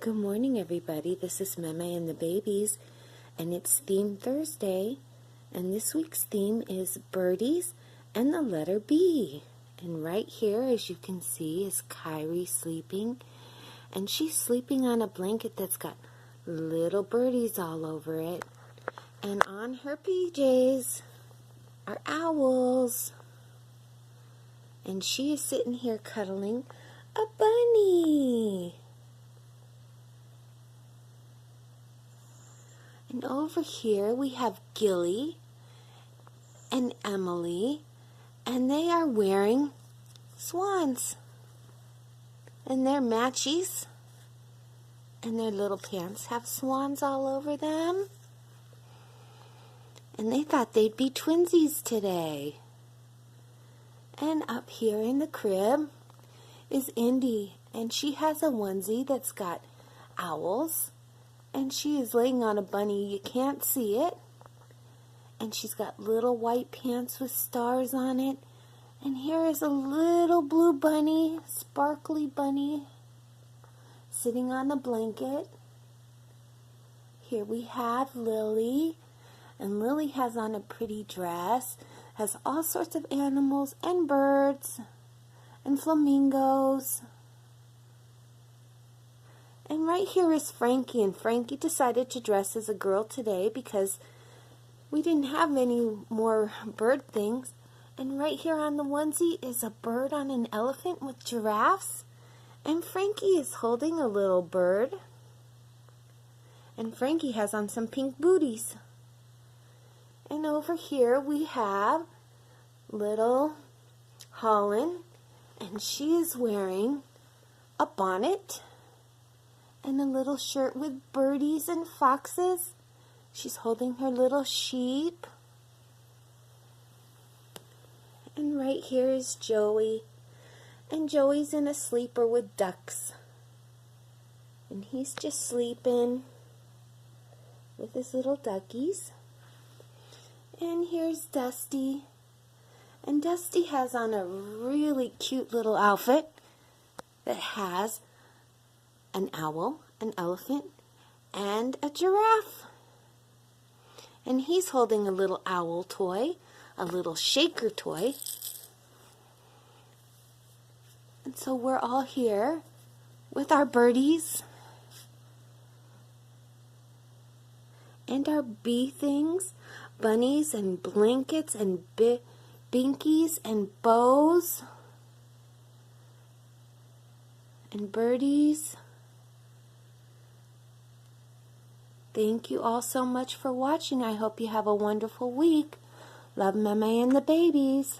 Good morning, everybody. This is Meme and the Babies, and it's Theme Thursday. And this week's theme is birdies and the letter B. And right here, as you can see, is Kyrie sleeping. And she's sleeping on a blanket that's got little birdies all over it. And on her PJs are owls. And she is sitting here cuddling a bunny. And over here we have Gilly and Emily, and they are wearing swans. And they're matchies, and their little pants have swans all over them. And they thought they'd be twinsies today. And up here in the crib is Indy, and she has a onesie that's got owls. And she is laying on a bunny. You can't see it. And she's got little white pants with stars on it. And here is a little blue bunny, sparkly bunny, sitting on the blanket. Here we have Lily. And Lily has on a pretty dress. Has all sorts of animals and birds and flamingos. And right here is Frankie, and Frankie decided to dress as a girl today because we didn't have any more bird things. And right here on the onesie is a bird on an elephant with giraffes. And Frankie is holding a little bird. And Frankie has on some pink booties. And over here we have little Holland, and she is wearing a bonnet and a little shirt with birdies and foxes. She's holding her little sheep. And right here is Joey. And Joey's in a sleeper with ducks. And he's just sleeping with his little duckies. And here's Dusty. And Dusty has on a really cute little outfit that has an owl, an elephant, and a giraffe. And he's holding a little owl toy, a little shaker toy. And so we're all here with our birdies and our bee things, bunnies and blankets and binkies and bows and birdies. Thank you all so much for watching. I hope you have a wonderful week. Love, Meme and the Babies.